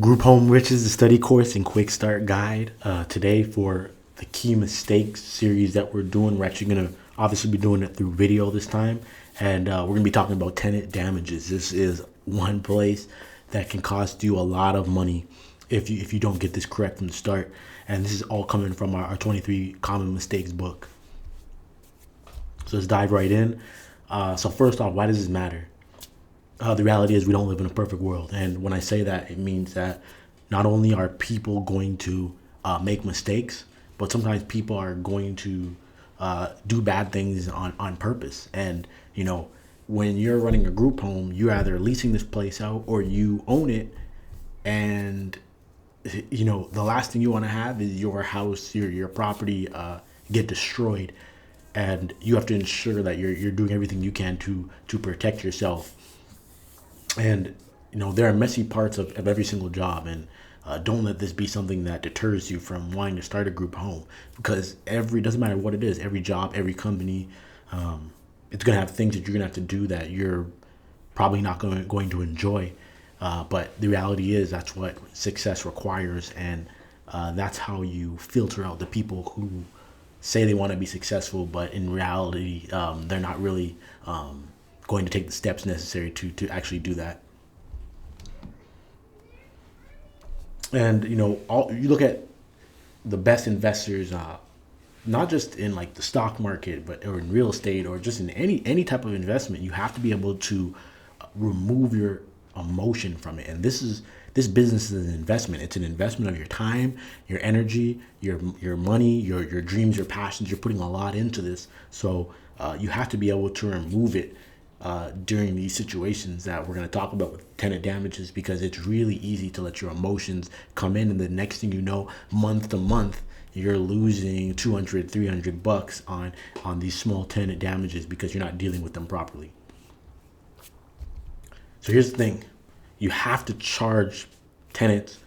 Group Home Riches, the study course and quick start guide. Today for the key mistakes series that we're doing. We're actually going to obviously be doing it through video this time. And we're going to be talking about tenant damages. This is one place that can cost you a lot of money if you don't get this correct from the start. And this is all coming from our 23 Common Mistakes book. So let's dive right in. So first off, why does this matter? The reality is we don't live in a perfect world. And when I say that, it means that not only are people going to make mistakes, but sometimes people are going to do bad things on purpose. And, you know, when you're running a group home, you're either leasing this place out or you own it. And, you know, the last thing you want to have is your house, your property get destroyed. And you have to ensure that you're doing everything you can to protect yourself. And, you know, there are messy parts of every single job. And don't let this be something that deters you from wanting to start a group home. Because doesn't matter what it is, every job, every company, it's going to have things that you're going to have to do that you're probably not going to enjoy. But the reality is that's what success requires. And that's how you filter out the people who say they want to be successful, but in reality, they're not really going to take the steps necessary to actually do that. And you know, you look at the best investors, not just in like the stock market, but or in real estate or just in any type of investment. You have to be able to remove your emotion from it. And this business is an investment. It's an investment of your time, your energy, your money, your dreams, your passions. You're putting a lot into this, so you have to be able to remove it during these situations that we're going to talk about with tenant damages, because it's really easy to let your emotions come in, and the next thing you know, month to month, you're losing $200-300 on these small tenant damages because you're not dealing with them properly. So here's the thing. You have to charge tenants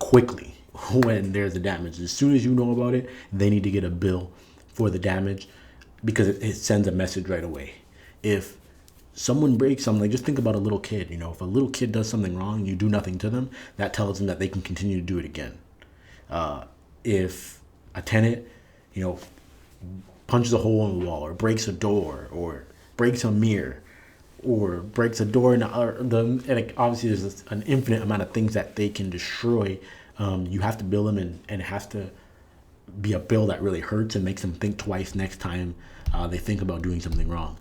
quickly when there's a damage. As soon as you know about it, they need to get a bill for the damage because it sends a message right away. If someone breaks something, like just think about a little kid. You know, if a little kid does something wrong and you do nothing to them, that tells them that they can continue to do it again. If a tenant, you know, punches a hole in the wall or breaks a door or breaks a mirror, or breaks a door, and obviously there's an infinite amount of things that they can destroy. You have to bill them, and it has to be a bill that really hurts and makes them think twice next time they think about doing something wrong.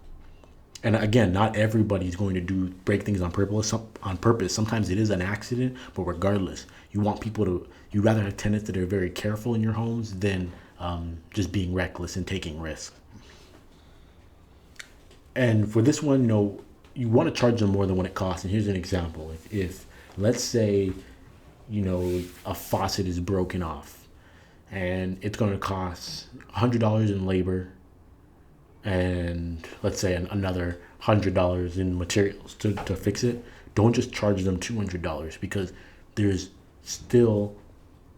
And again, not everybody's going to break things on purpose. Sometimes it is an accident, but regardless, you'd rather have tenants that are very careful in your homes than just being reckless and taking risks. And for this one, you know, you want to charge them more than what it costs. And here's an example. If let's say, you know, a faucet is broken off and it's going to cost $100 in labor and let's say another $100 in materials to fix it, don't just charge them $200 because there's still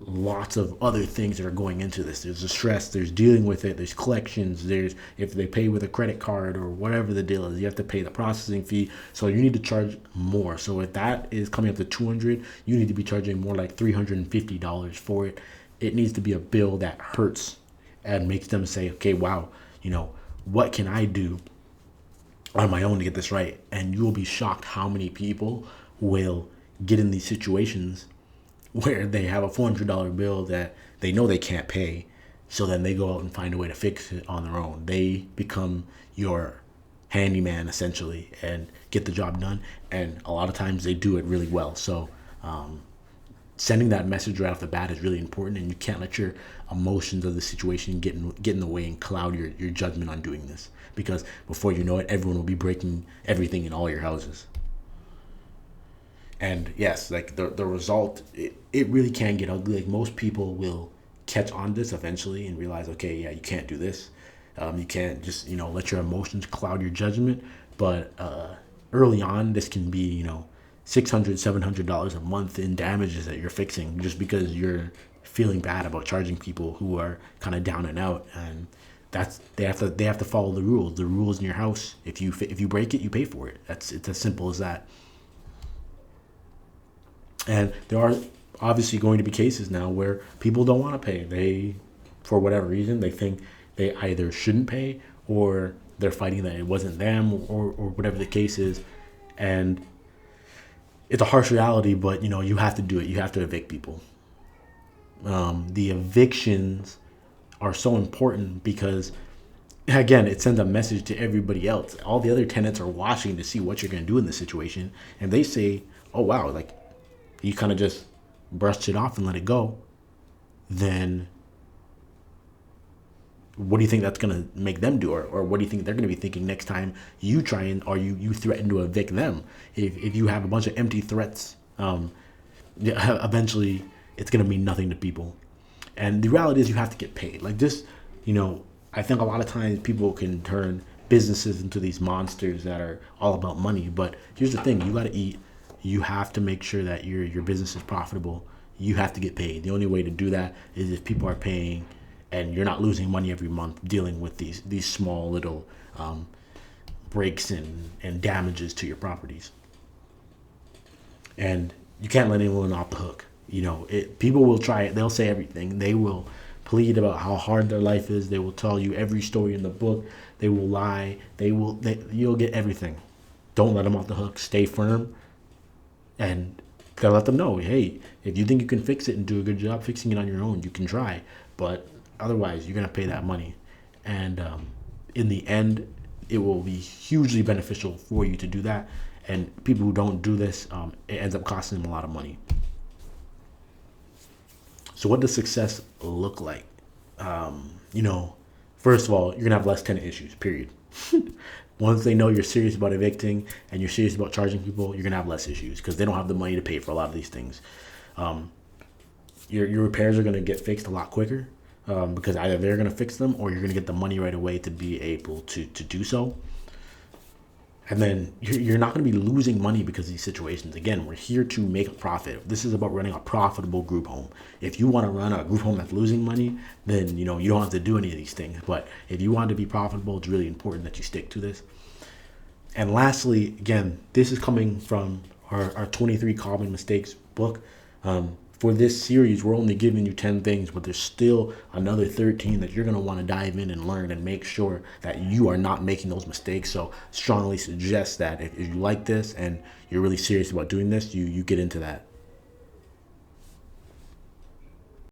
lots of other things that are going into this. There's the stress, there's dealing with it, there's collections, there's if they pay with a credit card or whatever the deal is, you have to pay the processing fee. So you need to charge more. So if that is coming up to $200, you need to be charging more like $350 for it. It needs to be a bill that hurts and makes them say, okay, wow, you know, what can I do on my own to get this right? And you will be shocked how many people will get in these situations where they have a $400 bill that they know they can't pay. So then they go out and find a way to fix it on their own. They become your handyman essentially and get the job done. And a lot of times they do it really well. So sending that message right off the bat is really important, and you can't let your emotions of the situation get in the way and cloud your judgment on doing this, because before you know it, everyone will be breaking everything in all your houses. And yes, like the result, it really can get ugly. Like most people will catch on this eventually and realize, okay, yeah, you can't do this. You can't just, you know, let your emotions cloud your judgment. But early on, this can be, you know, $600-700 a month in damages that you're fixing just because you're feeling bad about charging people who are kind of down and out. And they have to follow the rules. The rules in your house. If you break it, you pay for it. It's as simple as that. And there are obviously going to be cases now where people don't want to pay. They, for whatever reason, they think they either shouldn't pay, or they're fighting that it wasn't them, or whatever the case is. And it's a harsh reality, but you have to do it. You have to evict people. The evictions are so important because, again, it sends a message to everybody else. All the other tenants are watching to see what you're going to do in this situation, and they say, "Oh wow, like you kind of just brushed it off and let it go." Then what do you think that's going to make them do? Or what do you think they're going to be thinking next time you try and, or you threaten to evict them? If you have a bunch of empty threats, yeah, eventually it's going to mean nothing to people. And the reality is you have to get paid. Like this, I think a lot of times people can turn businesses into these monsters that are all about money. But here's the thing: you got to eat. You have to make sure that your business is profitable. You have to get paid. The only way to do that is if people are paying, and you're not losing money every month dealing with these small little breaks and damages to your properties. And you can't let anyone off the hook. People will try it. They'll say everything. They will plead about how hard their life is. They will tell you every story in the book. They will lie. You'll get everything. Don't let them off the hook. Stay firm, and gotta let them know, hey, if you think you can fix it and do a good job fixing it on your own, you can try. But otherwise, you're gonna pay that money, and in the end, it will be hugely beneficial for you to do that. And people who don't do this, it ends up costing them a lot of money. So what does success look like? First of all, you're gonna have less tenant issues. Period. Once they know you're serious about evicting and you're serious about charging people, you're gonna have less issues because they don't have the money to pay for a lot of these things. Your repairs are gonna get fixed a lot quicker because either they're gonna fix them or you're gonna get the money right away to be able to do so. And then you're not going to be losing money because of these situations. Again, we're here to make a profit. This is about running a profitable group home. If you want to run a group home that's losing money, then you don't have to do any of these things. But if you want to be profitable, it's really important that you stick to this. And lastly, again, this is coming from our 23 Common Mistakes book. For this series, we're only giving you 10 things, but there's still another 13 that you're going to want to dive in and learn and make sure that you are not making those mistakes. So strongly suggest that if you like this and you're really serious about doing this, you get into that.